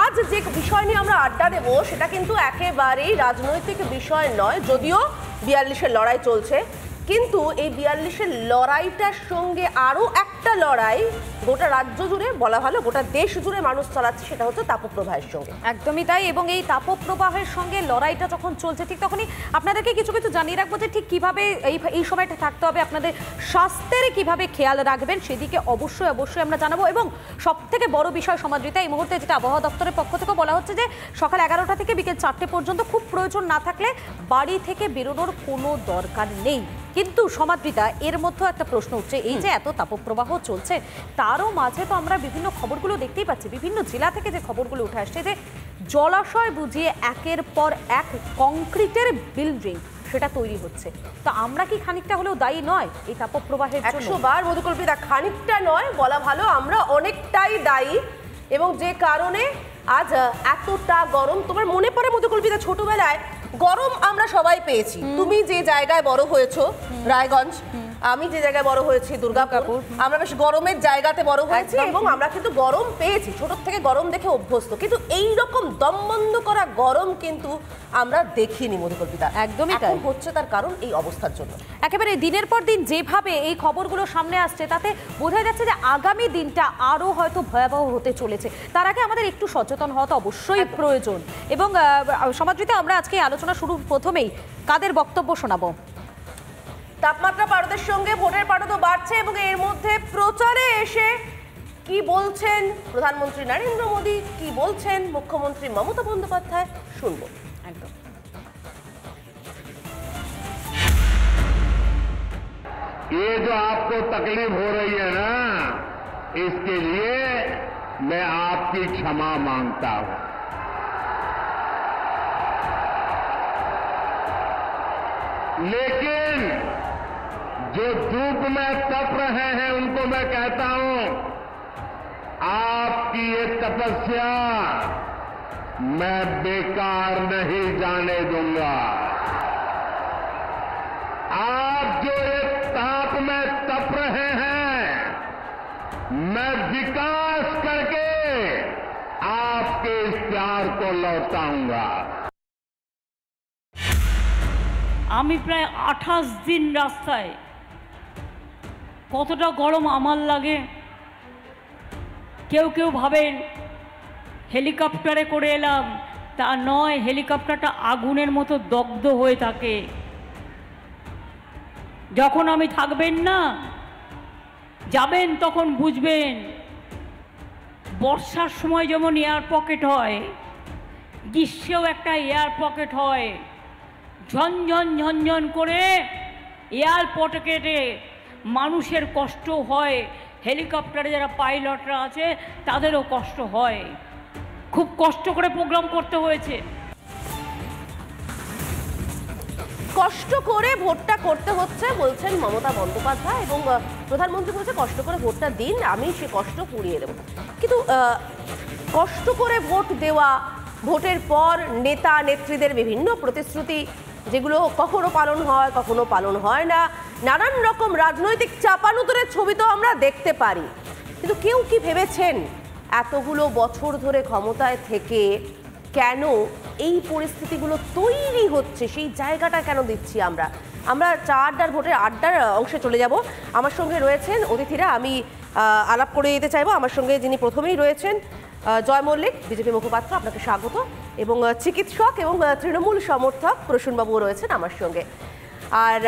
আজ যে বিষয় নিয়ে আমরা আড্ডা দেবো সেটা কিন্তু একেবারেই রাজনৈতিক বিষয় নয়, যদিও ৪২-এর লড়াই চলছে, কিন্তু এই ৪২-এর লড়াইটার সঙ্গে আরও একটা লড়াই গোটা রাজ্য জুড়ে, বলা ভালো গোটা দেশ জুড়ে মানুষ চালাচ্ছে, সেটা হচ্ছে তাপপ্রবাহের সঙ্গে। একদমই তাই। এবং এই তাপপ্রবাহের সঙ্গে লড়াইটা যখন চলছে, ঠিক তখনই আপনাদেরকে কিছু কিছু জানিয়ে রাখবো যে ঠিক কীভাবে এই সময়টা থাকতে হবে, আপনাদের স্বাস্থ্যের কীভাবে খেয়াল রাখবেন সেদিকে অবশ্যই অবশ্যই আমরা জানাবো। এবং সবথেকে বড় বিষয় সমাদৃতা, এই মুহূর্তে যেটা আবহাওয়া দপ্তরের পক্ষ থেকে বলা হচ্ছে যে সকাল ১১টা থেকে বিকেল ৪টে পর্যন্ত খুব প্রয়োজন না থাকলে বাড়ি থেকে বেরোনোর কোনো দরকার নেই। কিন্তু সমাদৃতা, এর মধ্যেও একটা প্রশ্ন উঠছে, এই যে এত তাপপ্রবাহ চলছে তারও মাঝে তো আমরা বিভিন্ন খবরগুলো দেখতেই পাচ্ছি, বিভিন্ন জেলা থেকে যে খবরগুলো উঠে আসছে যে জলাশয় বুঝিয়ে একের পর এক কংক্রিটের বিল্ডিং সেটা তৈরি হচ্ছে। তো আমরা কি খানিকটা হলেও দায়ী নয় এই তাপপ্রবাহের জন্য? ১০০ বার মধুকল্পিতা, খানিকটা নয় বলা ভালো, আমরা অনেকটাই দায়ী। এবং যে কারণে আজ এতটা গরম, তোমার মনে পড়ে মধুকল্পিতা ছোটবেলায় গরম আমরা সবাই পেয়েছি। তুমি যে জায়গায় বড় হয়েছো রায়গঞ্জ, আমি যে জায়গায় বড় হয়েছি দুর্গাপুর, আমরা বেশ গরমের জায়গাতে বড় হয়েছি এবং আমরা কিন্তু গরম পেয়েছি, ছোট থেকে গরম দেখে অভ্যস্ত, কিন্তু এই রকম দমবন্ধ করা গরম কিন্তু আমরা দেখিনি মধুকল্পিতা। একদমই তাই হচ্ছে, তার কারণ এই অবস্থার জন্য। একেবারে দিনের পর দিন যেভাবে এই খবরগুলো সামনে আসছে তাতে বোঝা যাচ্ছে যে আগামী দিনটা আরও হয়তো ভয়াবহ হতে চলেছে। তার আগে আমাদের একটু সচেতন হওয়া তো অবশ্যই প্রয়োজন। এবং সমাদৃতা, আমরা আজকে আলোচনা শুরু প্রথমেই কাদের বক্তব্য শোনাবো? তাপমাত্রা পারদের সঙ্গে ভোটের পারদও বাড়ছে এবং এর মধ্যে প্রচারে এসে কি বলছেন প্রধানমন্ত্রী নরেন্দ্র মোদী, কি বলছেন মুখ্যমন্ত্রী মমতা বন্দ্যোপাধ্যায়, শুনবো। একদম। ये जो आपको तकलीफ हो रही है ना, इसके लिए मैं आपकी क्षमा मांगता हूं। लेकिन जो धूप में तप रहे हैं उनको मैं कहता हूं, आपकी ये तपस्या मैं बेकार नहीं जाने दूंगा। आप जो एक ताप में तप रहे हैं, मैं विकास करके आपके इस प्यार को लौटाऊंगा। আমি প্রায় 28 দিন রাস্তায়, কতটা গরম আমার লাগে। কেউ কেউ ভাবেন হেলিকপ্টারে করে এলাম, তা নয়, হেলিকপ্টারটা আগুনের মতো দগ্ধ হয়ে থাকে। যখন আমি থাকবেন না, যাবেন, তখন বুঝবেন। বর্ষার সময় যেমন এয়ার পকেট হয়, গ্রীষ্মেও একটা এয়ার পকেট হয়। ঝনঝন ঝনঝন করে এয়ার পকেটে মানুষের কষ্ট হয়, হেলিকপ্টারে যারা পাইলটরা আছে তাদেরও কষ্ট হয়। খুব কষ্ট করে প্রোগ্রাম করতে হয়েছে। কষ্ট করে ভোটটা করতে হচ্ছে বলছেন মমতা বন্দ্যোপাধ্যায়, এবং প্রধানমন্ত্রী বলছে কষ্ট করে ভোটটা দিন, আমি সে কষ্ট পুড়িয়ে দেব। কিন্তু কষ্ট করে ভোট দেওয়া, ভোটের পর নেতা নেত্রীদের বিভিন্ন প্রতিশ্রুতি যেগুলো কখনো পালন হয় কখনো পালন হয় না, নানান রকম রাজনৈতিক চাপানুতরের ছবি তো আমরা দেখতে পারি। কিন্তু কেউ কি ভেবেছেন এতগুলো বছর ধরে ক্ষমতায় থেকে কেন এই পরিস্থিতিগুলো তৈরি হচ্ছে, সেই জায়গাটা কেন দিচ্ছি আমরা? আমরা চা আড্ডার ভোটের আড্ডার অংশে চলে যাব। আমার সঙ্গে রয়েছেন অতিথিরা, আমি আলাপ করে দিতে চাইবো। আমার সঙ্গে যিনি প্রথমেই রয়েছেন জয় মল্লিক, বিজেপি মুখপাত্র, আপনাকে স্বাগত, এবং চিকিৎসক এবং তৃণমূল সমর্থক প্রসূনবাবুও রয়েছেন আমার সঙ্গে। আর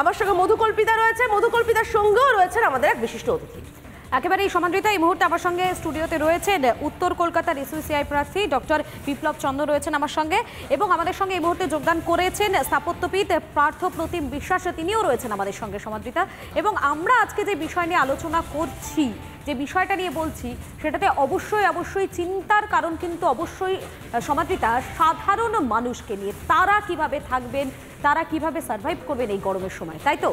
আমার সঙ্গে মধুকল্পিতা রয়েছে, মধুকল্পিতার সঙ্গেও রয়েছেন আমাদের এক বিশিষ্ট অতিথি। একেবারে এই সমাদৃতা, এই মুহূর্তে আমার সঙ্গে স্টুডিওতে রয়েছেন উত্তর কলকাতার এসইউসিআই প্রার্থী ডক্টর বিপ্লব চন্দ্র রয়েছেন আমার সঙ্গে, এবং আমাদের সঙ্গে এই মুহূর্তে যোগদান করেছেন স্থাপত্যবিদ পার্থ প্রতিম বিশ্বাস, তিনিও রয়েছেন আমাদের সঙ্গে সমাদৃতা। এবং আমরা আজকে যে বিষয় নিয়ে আলোচনা করছি, যে বিষয়টা নিয়ে বলছি, সেটাতে অবশ্যই অবশ্যই চিন্তার কারণ কিন্তু অবশ্যই সমাদৃতা সাধারণ মানুষকে নিয়ে। তারা কিভাবে থাকবেন, তারা কিভাবে সার্ভাইভ করবেন এই গরমের সময়, তাই তো?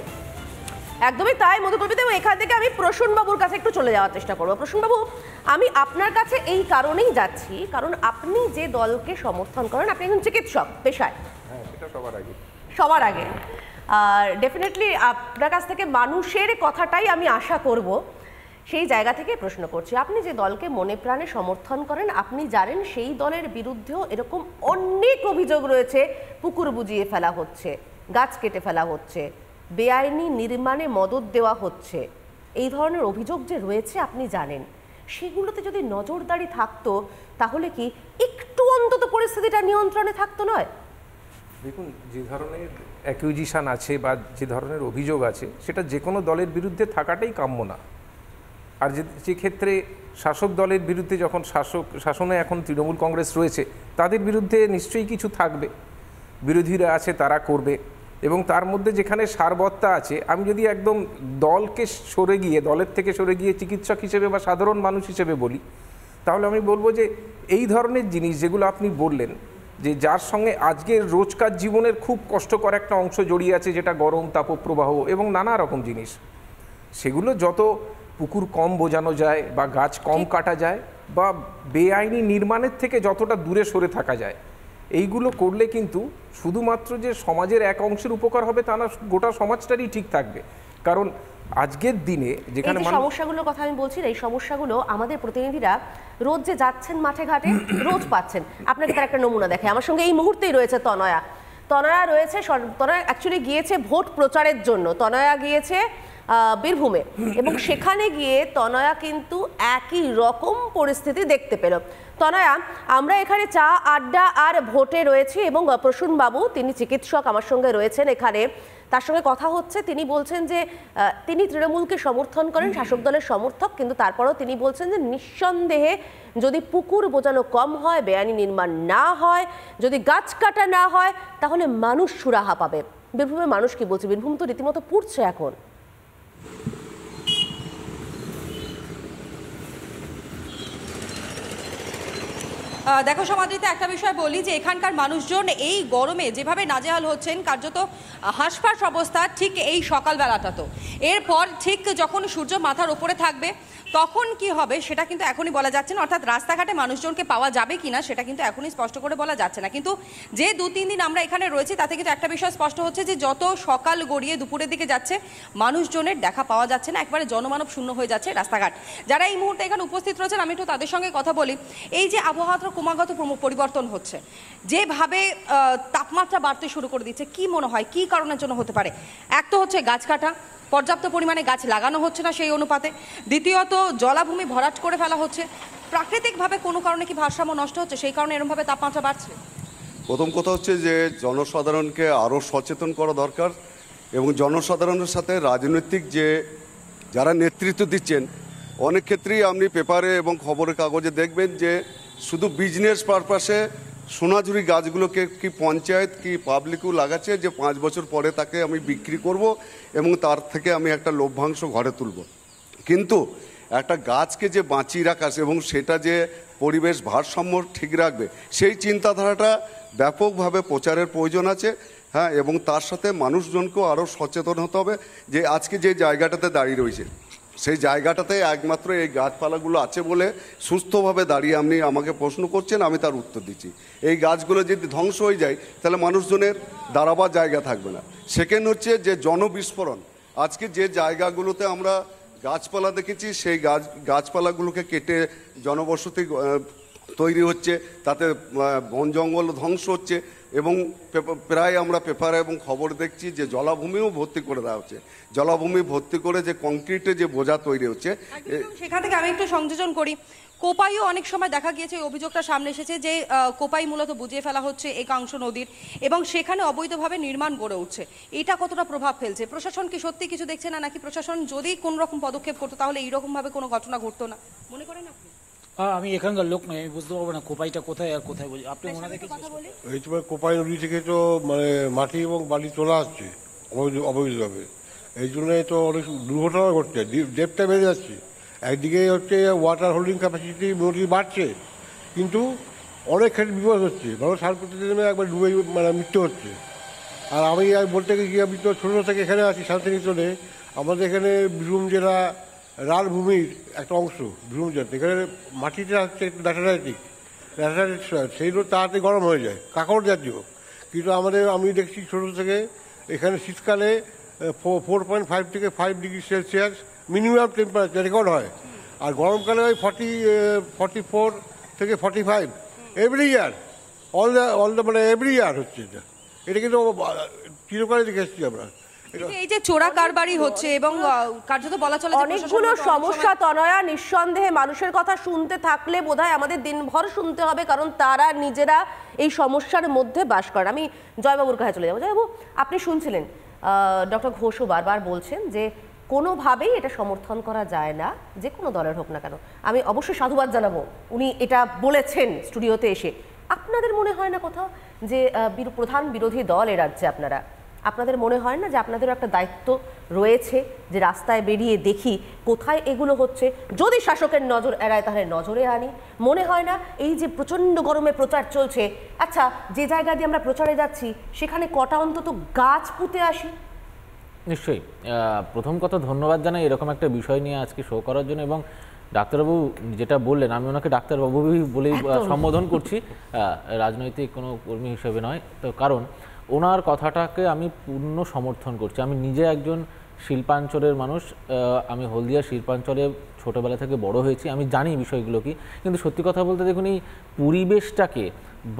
একদমই তাই মধুকল্পিতা, এবং এখান থেকে আমি প্রসূনবাবুর কাছে একটু চলে যাওয়ার চেষ্টা করবো। প্রসূনবাবু, আমি আপনার কাছে এই কারণেই যাচ্ছি, কারণ আপনি যে দলকে সমর্থন করেন, আপনি একজন চিকিৎসক পেশায়। হ্যাঁ, সেটা সবার আগে আর ডেফিনেটলি আপনার কাছ থেকে মানুষের কথাটাই আমি আশা করব। সেই জায়গা থেকে প্রশ্ন করছি, আপনি যে দলকে মনে প্রাণে সমর্থন করেন, আপনি জানেন সেই দলের বিরুদ্ধেও এরকম অনেক অভিযোগ রয়েছে, পুকুর বুজিয়ে ফেলা হচ্ছে, গাছ কেটে ফেলা হচ্ছে, বেআইনি নির্মাণে মদত দেওয়া হচ্ছে, এই ধরনের অভিযোগ যে রয়েছে আপনি জানেন। সেগুলোতে যদি নজরদারি থাকতো তাহলে কি একটু অন্তত পরিস্থিতিটা নিয়ন্ত্রণে থাকতো নয়? দেখুন, যে ধরনের অ্যাকিউজিশন আছে বা যে ধরনের অভিযোগ আছে সেটা যে কোনো দলের বিরুদ্ধে থাকাটাই কাম্য না। আর যে ক্ষেত্রে শাসক দলের বিরুদ্ধে, যখন শাসনে এখন তৃণমূল কংগ্রেস রয়েছে, তাদের বিরুদ্ধে নিশ্চয়ই কিছু থাকবে, বিরোধীরা আছে তারা করবে। এবং তার মধ্যে যেখানে সারবত্তা আছে, আমি যদি একদম দলের থেকে সরে গিয়ে চিকিৎসক হিসেবে বা সাধারণ মানুষ হিসেবে বলি, তাহলে আমি বলবো যে এই ধরনের জিনিস যেগুলো আপনি বললেন, যে যার সঙ্গে আজকের রোজকার জীবনের খুব কষ্টকর একটা অংশ জড়িয়ে আছে, যেটা গরম, তাপপ্রবাহ এবং নানা রকম জিনিস, সেগুলো যত পুকুর কম বোঝানো যায় বা গাছ কম কাটা যায় বা বেআইনি নির্মাণের থেকে যতটা দূরে সরে থাকা যায়, এইগুলো করলে কিন্তু শুধুমাত্র যে সমাজের এক অংশের উপকার হবে তা না, গোটা সমাজটারই ঠিক থাকবে। কারণ আজকের দিনে যেখানে সমস্যাগুলোর কথা আমি বলছি, এই সমস্যাগুলো আমাদের প্রতিনিধিরা রোজ যে যাচ্ছেন মাঠে ঘাটে রোজ পাচ্ছেন। আপনাকে তার একটা নমুনা দেখে, আমার সঙ্গে এই মুহূর্তেই রয়েছে তনয়া। তনয়া অ্যাকচুয়ালি গিয়েছে ভোট প্রচারের জন্য, তনয়া গিয়েছে বীরভূমে, এবং সেখানে গিয়ে তনয়া কিন্তু একই রকম পরিস্থিতি দেখতে পেল। তনয়া, আমরা এখানে চা আড্ডা আর ভোটে রয়েছি এবং প্রসূন বাবু, তিনি চিকিৎসক, আমার সঙ্গে রয়েছেন এখানে, তার সঙ্গে কথা হচ্ছে। তিনি বলছেন যে তিনি তৃণমূলকে সমর্থন করেন, শাসক দলের সমর্থক, কিন্তু তারপরেও তিনি বলছেন যে নিঃসন্দেহে যদি পুকুর বোঝানো কম হয়, বেআইনি নির্মাণ না হয়, যদি গাছ কাটা না হয়, তাহলে মানুষ সুরাহা পাবে। বীরভূমের মানুষ কি বলছে? বীরভূম তো রীতিমতো পুড়ছে এখন। দেখো সমাদৃতা, একটা বিষয় বলি যে এখানকার মানুষজন এই গরমে যেভাবে নাজেহাল হচ্ছেন, কার্যত হাঁসফাঁস অবস্থা ঠিক এই সকালবেলাটা। তো এরপর ঠিক যখন সূর্য মাথার ওপরে থাকবে তখন কি হবে সেটা কিন্তু এখনই বলা যাচ্ছে না, অর্থাৎ রাস্তাঘাটে মানুষজনকে পাওয়া যাবে কিনা সেটা কিন্তু এখনই স্পষ্ট করে বলা যাচ্ছে না। কিন্তু যে 2-3 দিন আমরা এখানে রয়েছি তাতে কিন্তু একটা বিষয় স্পষ্ট হচ্ছে যে যত সকাল গড়িয়ে দুপুরের দিকে যাচ্ছে, মানুষজনের দেখা পাওয়া যাচ্ছে না, একবারে জনমানব শূন্য হয়ে যাচ্ছে রাস্তাঘাট। যারা এই মুহূর্তে এখানে উপস্থিত রয়েছেন আমি একটু তাদের সঙ্গে কথা বলি। এই যে আবহাওয়ার ক্রমাগত পরিবর্তন হচ্ছে, যেভাবে তাপমাত্রা বাড়তে শুরু করে দিচ্ছে, কি মনে হয় কি কারণের জন্য হতে পারে? এক তো হচ্ছে গাছ কাটা, পর্যাপ্ত পরিমাণে গাছ লাগানো হচ্ছে না সেই অনুপাতে, দ্বিতীয়ত জলাভূমি ভরাট করে ফেলা হচ্ছে, প্রাকৃতিকভাবে কোনো কারণে কি ভারসাম্য নষ্ট হচ্ছে, সেই কারণে এরকমভাবে তাপমাত্রা বাড়ছে? প্রথম কথা হচ্ছে যে জনসাধারণকে আরও সচেতন করা দরকার, এবং জনসাধারণের সাথে রাজনৈতিক যারা নেতৃত্ব দিচ্ছেন, অনেক ক্ষেত্রেই আপনি পেপারে এবং খবরের কাগজে দেখবেন যে শুধু বিজনেস পারপাসে সোনাঝুরি গাছগুলোকে কি পঞ্চায়েত কি পাবলিকও লাগাচ্ছে যে 5 বছর পরে তাকে আমি বিক্রি করব এবং তার থেকে আমি একটা লভ্যাংশ ঘরে তুলব। কিন্তু একটা গাছকে যে বাঁচিয়ে রাখা এবং সেটা যে পরিবেশ ভারসাম্য ঠিক রাখবে, সেই চিন্তাধারাটা ব্যাপকভাবে প্রচারের প্রয়োজন আছে। হ্যাঁ, এবং তার সাথে মানুষজনকেও আরও সচেতন হতে হবে যে আজকে যে জায়গাটাতে দাঁড়িয়ে রয়েছে সেই জায়গাটাতে একমাত্র এই গাছপালাগুলো আছে বলে সুস্থভাবে দাঁড়িয়ে আপনি আমাকে প্রশ্ন করছেন, আমি তার উত্তর দিচ্ছি। এই গাছগুলো যদি ধ্বংস হয়ে যায় তাহলে মানুষজনের দাঁড়াবার জায়গা থাকবে না। সেকেন্ড হচ্ছে যে জনবিস্ফোরণ। আজকে যে জায়গাগুলোতে আমরা গাছপালা দেখেছি সেই গাছপালাগুলোকে কেটে জনবসতি তৈরি হচ্ছে, তাতে বন জঙ্গল ধ্বংস হচ্ছে, এবং প্রায় আমরা পেপারে এবং খবর দেখছি যে জলাভূমিও ভর্তি করে দেওয়া হচ্ছে। জলাভূমি ভর্তি করে যে কংক্রিটে যে বোঝা তৈরি হচ্ছে, সেখান থেকে আমি একটু সংযোজন করি। কোপাইও অনেক সময় দেখা গিয়েছে, অভিযোগটা সামনে এসেছে যে কোপাই মূলত বুঝিয়ে ফেলা হচ্ছে একাংশ নদীর, এবং সেখানে অবৈধভাবে নির্মাণ গড়ে উঠছে। এটা কতটা প্রভাব ফেলছে? প্রশাসন কি সত্যি কিছু দেখছে না, নাকি প্রশাসন যদি কোন রকম পদক্ষেপ করতো তাহলে এইরকমভাবে কোনো ঘটনা ঘটতো না মনে করেন আপনি? আমি এখানকার লোক নই, আমি বুঝতে পারবো না কোপাইটা কোথায় আর কোথায় বলি। আপনি ওনাদের কথা বলি। এই তোমার কোপাই নদী থেকে তো মানে মাটি এবং বালি তোলা আসছে অবৈধভাবে, এই জন্য তো অনেক দুর্ঘটনা ঘটছে, ডেপটা বেড়ে যাচ্ছে। একদিকে হচ্ছে ওয়াটার হোল্ডিং ক্যাপাসিটি নদী বাড়ছে, কিন্তু অনেক ক্ষেত্রে বিপদ হচ্ছে, মানুষ সার করতে নেমে একবার ডুবে মানে মৃত্যু হচ্ছে। আর আমি বলতে গিয়ে আমি তো ছোটো থেকে এখানে আছি শান্তিনিকেতনে, আমাদের এখানে বীরভূম জেলা রালভূমির একটা অংশ বীরভূম জেলা, এখানে মাটিটা হচ্ছে একটু ল্যাটারাইটিক সেইগুলো তাড়াতাড়ি গরম হয়ে যায়, কাকড় জাতীয়। কিন্তু আমি দেখছি ছোটো থেকে এখানে শীতকালে 4.5 থেকে 5 degree Celsius minimum temperature record হয়, আর গরমকালে ওই 44 থেকে 45 এভরি ইয়ার, অল দ্য মানে এভরি ইয়ার হচ্ছে এটা কিন্তু চিরকালে দেখে এসেছি আমরা। এই যে চোরা কারবারি হচ্ছে এবং কার্যত বলা চলে অনেকগুলো সমস্যা তনয়া, নিঃসন্দেহে মানুষের কথা শুনতে থাকলে বোধহয় আমাদের দিনভর শুনতে হবে, কারণ তারা নিজেরা এই সমস্যার মধ্যে বাস করেন। আমি জয়বাবুর কাছে চলে যাবো। জয়বাবু, আপনি শুনছিলেন ডক্টর ঘোষও বারবার বলছেন যে কোনোভাবেই এটা সমর্থন করা যায় না, যে কোনো দলের হোক না কেন। আমি অবশ্যই সাধুবাদ জানাবো, উনি এটা বলেছেন স্টুডিওতে এসে। আপনাদের মনে হয় না কোথাও যে প্রধান বিরোধী দল এ রাজ্যে আপনাদের মনে হয় না যে আপনাদেরও একটা দায়িত্ব রয়েছে যে রাস্তায় বেরিয়ে দেখি কোথায় এগুলো হচ্ছে, যদি শাসকের নজর এড়ায় তাহলে নজরে আনি? মনে হয় না এই যে প্রচণ্ড গরমে প্রচার চলছে, আচ্ছা যে জায়গা দিয়ে আমরা প্রচারে যাচ্ছি সেখানে কটা অন্তত গাছ পুঁতে আসি? নিশ্চয়ই। প্রথম কথা ধন্যবাদ জানাই এরকম একটা বিষয় নিয়ে আজকে শো করার জন্য, এবং ডাক্তারবাবু যেটা বললেন আমি ওনাকে ডাক্তারবাবুই বলেই সম্বোধন করছি, রাজনৈতিক কোনো কর্মী হিসেবে নয়। তো কারণ ওনার কথাটাকে আমি পূর্ণ সমর্থন করছি। আমি নিজে একজন শিল্পাঞ্চলের মানুষ, আমি হলদিয়া শিল্পাঞ্চলে ছোটোবেলা থেকে বড় হয়েছি, আমি জানি বিষয়গুলো কি। কিন্তু সত্যি কথা বলতে দেখুন, এই পরিবেশটাকে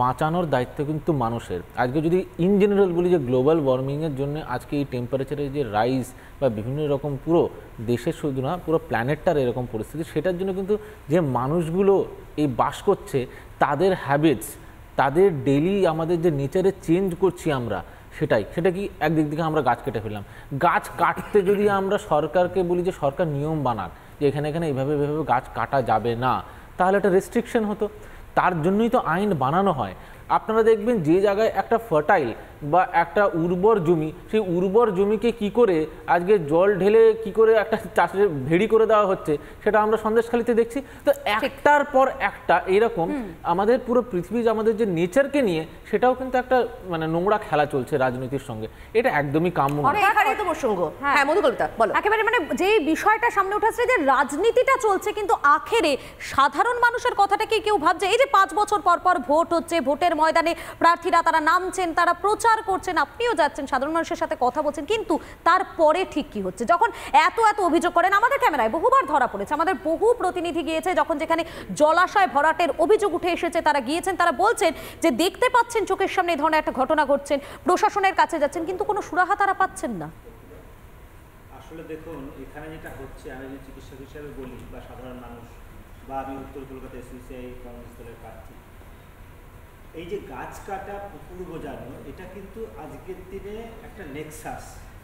বাঁচানোর দায়িত্ব কিন্তু মানুষের। আজকে যদি ইন জেনারেল বলি যে গ্লোবাল ওয়ার্মিংয়ের জন্য আজকে এই টেম্পারেচারের যে রাইজ বা বিভিন্ন রকম পুরো দেশের শুধু না পুরো প্ল্যানেটটার এরকম পরিস্থিতি, সেটার জন্য কিন্তু যে মানুষগুলো এই বাস করছে তাদের হ্যাবিটস, তাদের ডেইলি আমাদের যে নেচারে চেঞ্জ করছি আমরা, সেটা কি একদিক থেকে আমরা গাছ কেটে ফেললাম। গাছ কাটতে যদি আমরা সরকারকে বলি যে সরকার নিয়ম বানাক যে এখানে এইভাবে গাছ কাটা যাবে না, তাহলে একটা রেস্ট্রিকশন হতো। তার জন্যই তো আইন বানানো হয়। আপনারা দেখবেন যে জায়গায় একটা ফার্টাইল বা একটা উর্বর জমি, সেই উর্বর জমিকে কি করে আজকে জল ঢেলে কি করে একটা চাষের ভেড়ি করে দেওয়া হচ্ছে, সেটা আমরা সন্দেশখালিতে দেখছি। তো একটার পর একটা এরকম আমাদের পুরো পৃথিবী, আমাদের যে নেচারকে নিয়ে, সেটাও কিন্তু একটা মানে নোংরা খেলা চলছে রাজনীতির সঙ্গে। এটা একদমই কাম্য নয়। একেবারে মানে যে বিষয়টা সামনে উঠেছে যে রাজনীতিটা চলছে, কিন্তু আখেরে সাধারণ মানুষের কথাটাকে কেউ ভাবছে? এই যে 5 বছর পর পর ভোট হচ্ছে, ভোটের ময়দানে প্রার্থীরা তারা নামছেন, তারা প্রচার করছেন, আপনিও যাচ্ছেন, সাধারণ মানুষের সাথে কথা বলছেন, কিন্তু তারপরে ঠিক কি হচ্ছে? যখন এত অভিযোগ করেন, আমাদের ক্যামেরায় বহুবার ধরা পড়েছে, আমাদের বহু প্রতিনিধি গিয়েছে, যখন যেখানে জলাশয় ভরাটের অভিযোগ উঠে এসেছে তারা গিয়েছেন, তারা বলছেন যে দেখতে পাচ্ছেন চোখের সামনে এই ধরনের একটা ঘটনা ঘটছেন, প্রশাসনের কাছে যাচ্ছেন, কিন্তু কোনো সুরাহা তারা পাচ্ছেন না। আসলে দেখুন, এখানে যেটা হচ্ছে, আমি যদি চিকিৎসক হিসেবে বলি বা সাধারণ মানুষ, বা আমি উত্তর কলকাতা এসইউসিআই কংগ্রেস দলের প্রার্থী, এই যে গাছ কাটা, পুকুর বোঝানো, এটা কিন্তু আজকের দিনে একটা নেক্সাস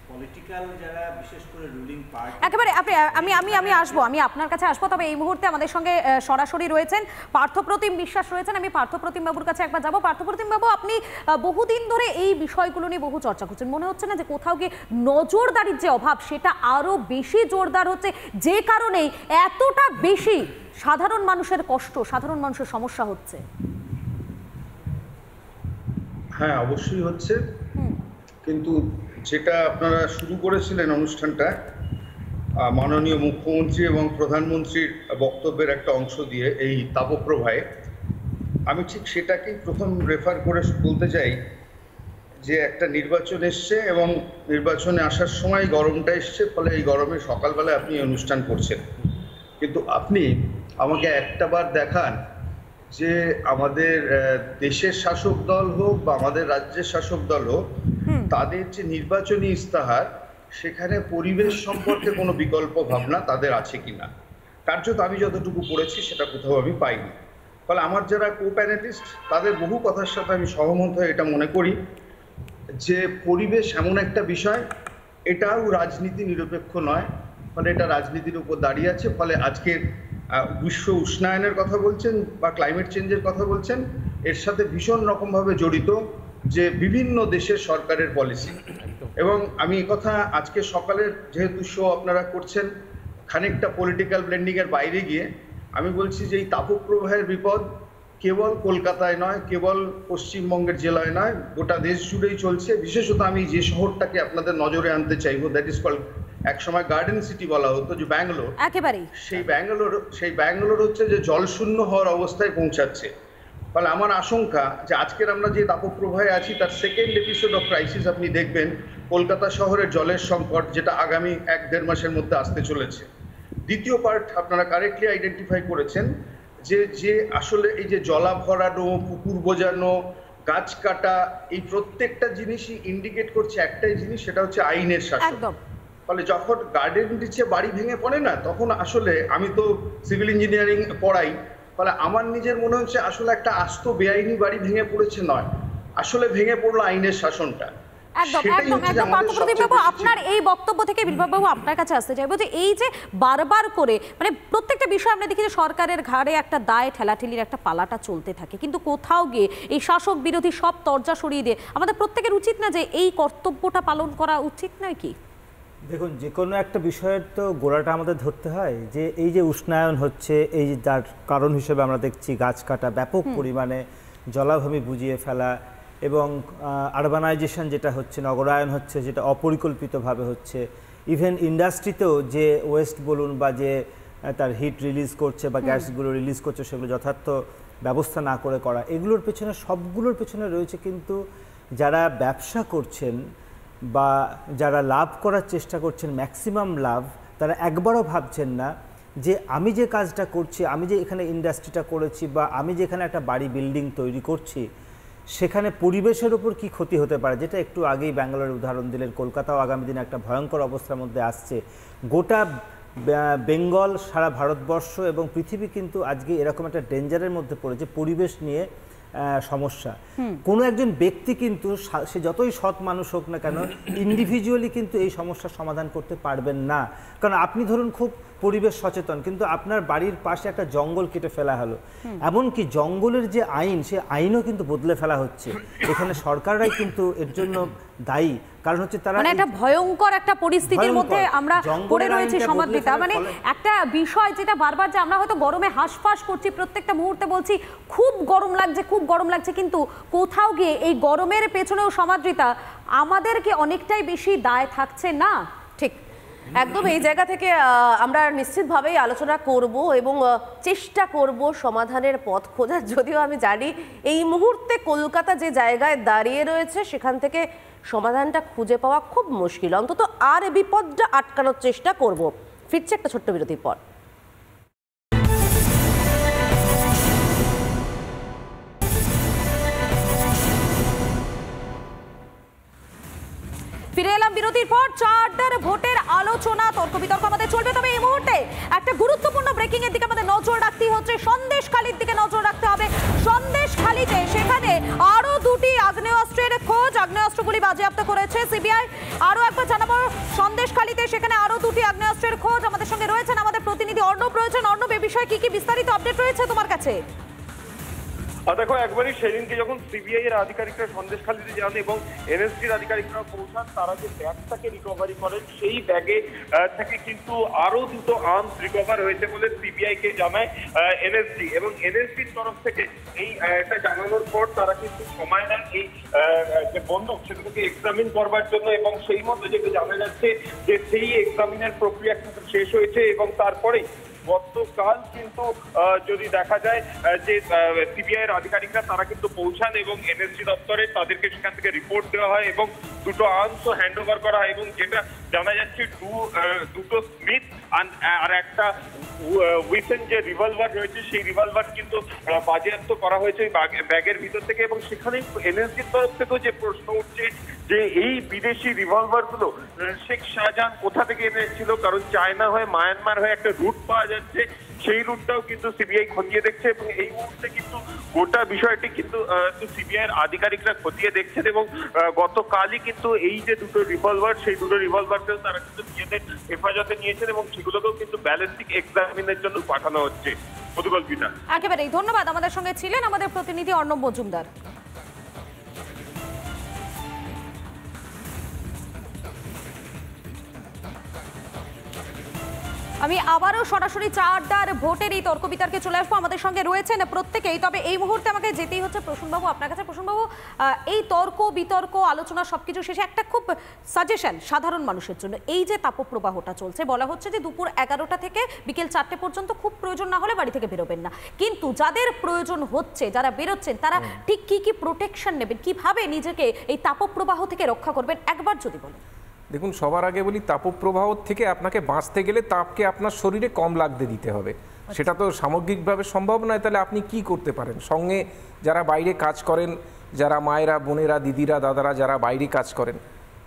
পলিটিক্যাল যারা বিশেষ করে রুলিং পার্টি। একেবারে আমি আসবো, আমি আপনার কাছে আসবো, তবে এই মুহূর্তে আমাদের সঙ্গে সরাসরি রয়েছেন পার্থপ্রতিম বিশ্বাস রয়েছেন। আমি পার্থপ্রতিম বাবুর কাছে একবার যাবো। পার্থপ্রতিম বাবু, আপনি বহুদিন ধরে এই বিষয়গুলো নিয়ে বহু চর্চা করছেন, মনে হচ্ছে না যে কোথাও গিয়ে নজরদারির যে অভাব সেটা আরো বেশি জোরদার হচ্ছে, যে কারণেই এতটা বেশি সাধারণ মানুষের কষ্ট, সাধারণ মানুষের সমস্যা হচ্ছে? হ্যাঁ, অবশ্যই হচ্ছে, কিন্তু যেটা আপনারা শুরু করেছিলেন অনুষ্ঠানটা মাননীয় মুখ্যমন্ত্রী এবং প্রধানমন্ত্রীর বক্তব্যের একটা অংশ দিয়ে এই তাপপ্রবাহে, আমি ঠিক সেটাকেই প্রথম রেফার করে বলতে চাই যে একটা নির্বাচন এসছে এবং নির্বাচনে আসার সময় গরমটা এসছে, ফলে এই গরমে সকালবেলায় আপনি অনুষ্ঠান করছেন। কিন্তু আপনি আমাকে একটা বার দেখান যে আমাদের দেশের শাসক দল হোক বা আমাদের রাজ্যের শাসক দল হোক, তাদের যে নির্বাচনী ইস্তাহার, সেখানে পরিবেশ সম্পর্কে কোনো বিকল্প ভাবনা তাদের আছে কিনা। কার্যত আমি যতটুকু পড়েছি সেটা কোথাও আমি পাইনি। ফলে আমার যারা কো প্যানেলিস্ট, তাদের বহু কথার সাথে আমি সহমত হয়ে এটা মনে করি যে পরিবেশ এমন একটা বিষয়, এটাও রাজনীতি নিরপেক্ষ নয়, ফলে এটা রাজনীতির উপর দাঁড়িয়ে আছে। ফলে আজকের বিশ্ব উষ্ণায়নের কথা বলছেন বা ক্লাইমেট চেঞ্জের কথা বলছেন, এর সাথে ভীষণ রকমভাবে জড়িত যে বিভিন্ন দেশের সরকারের পলিসি। এবং আমি কথা আজকে সকালের যেহেতু শো আপনারা করছেন, খানিকটা পলিটিক্যাল ব্লেন্ডিংয়ের বাইরে গিয়ে আমি বলছি যে এই তাপপ্রবাহের বিপদ কেবল কলকাতায় নয়, কেবল পশ্চিমবঙ্গের জেলায় নয়, গোটা দেশ জুড়েই চলছে। বিশেষত আমি যে শহরটাকে আপনাদের নজরে আনতে চাইবো, দ্যাট ইজ কল্ড, একসময় গার্ডেন সিটি বলা হতো, যে ব্যাঙ্গালোর। একেবারেই সেই ব্যাঙ্গালোর হচ্ছে যে জলশূন্য হওয়ার অবস্থায় পৌঁছাচ্ছে। ফলে আমার আশঙ্কা যে আজকের আমরা যে তাপপ্রবাহে আছি তার সেকেন্ড এপিসোড অফ ক্রাইসিস আপনি দেখবেন কলকাতা শহরের জলের সংকট, যেটা আগামী 1-1.5 মাসের মধ্যে আসতে চলেছে। দ্বিতীয় পার্ট আপনারা কারেক্টলি আইডেন্টিফাই করেছেন যে আসলে এই যে জলা ভরানো, পুকুর বোজানো, গাছ কাটা, এই প্রত্যেকটা জিনিসই ইন্ডিকেট করছে একটাই জিনিস, সেটা হচ্ছে আইনের শাসন। ফলে যখন গার্ডেন নিচে বাড়ি ভেঙে পড়ে না, তখন আসলে আমি তো সিভিল ইঞ্জিনিয়ারিং পড়াই, ফলে আমার নিজের মনে হচ্ছে আসলে একটা আস্ত বেআইনি বাড়ি ভেঙে পড়েছে নয়, আসলে ভেঙে পড়লো আইনের শাসনটা। আপনার এই বক্তব্য থেকে বিপ্লববাবু আপনার কাছে আসতে চাইবো যে এই যে বারবার করে মানে প্রত্যেকটা বিষয় আমরা দেখি যে সরকারের ঘাড়ে একটা দায় ঠেলাঠেলির একটা পালাটা চলতে থাকে, কিন্তু কোথাও গিয়ে এই শাসক বিরোধী সব তরজা সরিয়ে দিয়ে আমাদের প্রত্যেকের উচিত না যে এই কর্তব্যটা পালন করা উচিত নয় কি? দেখুন, যে কোনো একটা বিষয়ের তো গোড়াটা আমাদের ধরতে হয় যে এই যে উষ্ণায়ন হচ্ছে, এই যে যার কারণ হিসেবে আমরা দেখছি গাছ কাটা, ব্যাপক পরিমাণে জলাভূমি বুঝিয়ে ফেলা এবং আরবানাইজেশন যেটা হচ্ছে, নগরায়ন হচ্ছে, যেটা অপরিকল্পিতভাবে হচ্ছে, ইভেন ইন্ডাস্ট্রিতেও যে ওয়েস্ট বলুন বা যে তার হিট রিলিজ করছে বা গ্যাসগুলো রিলিজ করছে সেগুলো যথার্থ ব্যবস্থা না করে করা, এগুলোর পেছনে সবগুলোর পেছনে রয়েছে কিন্তু যারা ব্যবসা করছেন বা যারা লাভ করার চেষ্টা করছেন, ম্যাক্সিমাম লাভ, তারা একবারও ভাবছেন না যে আমি যে কাজটা করছি, আমি যে এখানে ইন্ডাস্ট্রিটা করেছি বা আমি যেখানে একটা বাড়ি বিল্ডিং তৈরি করছি, সেখানে পরিবেশের উপর কি ক্ষতি হতে পারে। যেটা একটু আগেই ব্যাঙ্গালোরের উদাহরণ দিলেন, কলকাতাও আগামী দিনে একটা ভয়ঙ্কর অবস্থার মধ্যে আসছে। গোটা বেঙ্গল, সারা ভারতবর্ষ এবং পৃথিবী কিন্তু আজকে এরকম একটা ডেঞ্জারের মধ্যে পড়েছে পরিবেশ নিয়ে সমস্যা। কোনো একজন ব্যক্তি কিন্তু সে যতই সৎ মানুষ হোক না কেন, ইন্ডিভিজুয়ালি কিন্তু এই সমস্যার সমাধান করতে পারবেন না। কারণ আপনি ধরুন খুব পরিবেশ সচেতন, কিন্তু আপনার বাড়ির পাশে একটা জঙ্গল কেটে ফেলা হলো, এমনকি জঙ্গলের যে আইন, সে আইনও কিন্তু বদলে ফেলা হচ্ছে। এখানে সরকাররাই কিন্তু এর জন্য দায়ী, কারণ হচ্ছে তারা মানে একটা ভয়ঙ্কর একটা পরিস্থিতির মধ্যে আমরা পড়ে রয়েছি সমাদৃতা। মানে একটা বিষয় যেটা বারবার যে আমরা হয়তো গরমে হাঁসফাঁস করছি, প্রত্যেকটা মুহূর্তে বলছি খুব গরম লাগছে, খুব গরম লাগছে, কিন্তু কোথাও গিয়ে এই গরমের পেছনেও সমাদৃতা আমাদেরকে অনেকটাই বেশি দায় থাকছে না? ঠিক, একদম এই জায়গা থেকে আমরা নিশ্চিতভাবেই আলোচনা করব এবং চেষ্টা করব সমাধানের পথ খোঁজার। যদিও আমি জানি এই মুহূর্তে কলকাতা যে জায়গায় দাঁড়িয়ে রয়েছে সেখান থেকে সমাধানটা খুঁজে পাওয়া খুব মুশকিল, অন্তত আর এই বিপদটা আটকানোর চেষ্টা করব। ফিরছে একটা ছোট্ট বিরতির পর। ফিরে এলাম বিরতির পর। চারটার ভোটের আলোচনা, তর্ক বিতর্ক আমাদের চলবে, তবে এই মুহূর্তে একটা গুরুত্বপূর্ণ ব্রেকিং এর দিকে আমাদের নজর রাখতে হচ্ছে, সন্দেশখালির দিকে নজর রাখতে হবে। সন্দেশখালিতে সেখানে আরো দুটি আগ্নেয়াস্ত্রের খোঁজ, আগ্নেয়াস্ত্রগুলি বাজেয়াপ্ত করেছে সিবিআই। আরো একবার জানাবো, সন্দেশখালিতে সেখানে আরো দুটি আগ্নেয়াস্ত্রের খোঁজ। আমাদের সঙ্গে রয়েছেন আমাদের প্রতিনিধি অর্ণব রয়েছেন। অর্ণব, এ বিষয়ে কি কি বিস্তারিত আপডেট রয়েছে তোমার কাছে? দেখো, একবারই সেদিনকে যখন সিবিআই এর আধিকারিকরা সন্দেশখালিতে যান এবং এনএসজির আধিকারিকরা পৌঁছান, তারা যে ব্যাগটাকে রিকভারি করেন, সেই ব্যাগে থেকে কিন্তু আরো দুটো আর্মস রিকভার হয়েছে বলে সিবিআই কে জানায় এনএসজি। এবং এনএসজির তরফ থেকে এই এটা জানানোর পর তারা কিন্তু সময় নেন এই যে বন্দুক সেটাকে এক্সামিন করবার জন্য, এবং সেই মতো যেটা জানা যাচ্ছে যে সেই এক্সামিনের প্রক্রিয়া কিন্তু শেষ হয়েছে। এবং তারপরে গতকাল কিন্তু যদি দেখা যায় যে সিবিআই এর আধিকারিকরা তারা কিন্তু পৌঁছান এবং এনএসজি দপ্তরে তাদেরকে সেখান থেকে রিপোর্ট দেওয়া হয় এবং দুটো আর্মসও হ্যান্ড ওভার করা হয়। এবং যেটা জানা যাচ্ছে দুটো স্মিথ আর একটা উইপেন যে রিভলভার রয়েছে, সেই রিভলভার কিন্তু বাজেয়াপ্ত করা হয়েছে ব্যাগের ভিতর থেকে। এবং সেখানে এনএসজির তরফ থেকেও যে প্রশ্ন উঠছে যে এই বিদেশি রিভলভারগুলো শেখ শাহজাহান কোথা থেকে এনেছিল, কারণ চায়না হয়ে মায়ানমার হয়ে একটা রুট পাওয়া যাচ্ছে, সেই রুটটাও কিন্তু সিবিআই খতিয়ে দেখছে। এবং এই মুহূর্তে কিন্তু গোটা বিষয়টি কিন্তু সিবিআই এর আধিকারিকরা খতিয়ে দেখছেন। এবং গতকালই কিন্তু এই যে দুটো রিভলভার, সেই দুটো রিভলভারকেও তারা কিন্তু নিজেদের হেফাজতে নিয়েছেন এবং সেগুলোকেও কিন্তু ব্যালিস্টিক এক্সামিনের জন্য পাঠানো হচ্ছে। মধুকল্পিতা, একেবারেই ধন্যবাদ। আমাদের সঙ্গে ছিলেন আমাদের প্রতিনিধি অর্ণব মজুমদার। আমি আবারও সরাসরি চা আড্ডার ভোটের এই তর্ক বিতর্কে চলে আসবো। আমাদের সঙ্গে রয়েছেন প্রত্যেকেই, তবে এই মুহূর্তে আমাকে যেতেই হচ্ছে প্রসূনবাবু আপনার কাছে। প্রসূনবাবু, এই তর্ক বিতর্ক আলোচনা সবকিছু শেষে একটা খুব সাজেশন সাধারণ মানুষের জন্য। এই যে তাপপ্রবাহটা চলছে, বলা হচ্ছে যে দুপুর 11টা থেকে বিকেল 4টে পর্যন্ত খুব প্রয়োজন না হলে বাড়ি থেকে বেরোবেন না, কিন্তু যাদের প্রয়োজন হচ্ছে, যারা বেরোচ্ছেন, তারা ঠিক কি কি প্রোটেকশন নেবেন, কিভাবে নিজেকে এই তাপপ্রবাহ থেকে রক্ষা করবেন, একবার যদি বলেন। দেখুন, সবার আগে বলি, তাপপ্রবাহ থেকে আপনাকে বাঁচতে গেলে তাপকে আপনার শরীরে কম লাগতে দিতে হবে। সেটা তো সামগ্রিকভাবে সম্ভব নয়। তাহলে আপনি কি করতে পারেন? সঙ্গে যারা বাইরে কাজ করেন, যারা মায়েরা, বোনেরা, দিদিরা, দাদারা যারা বাইরে কাজ করেন,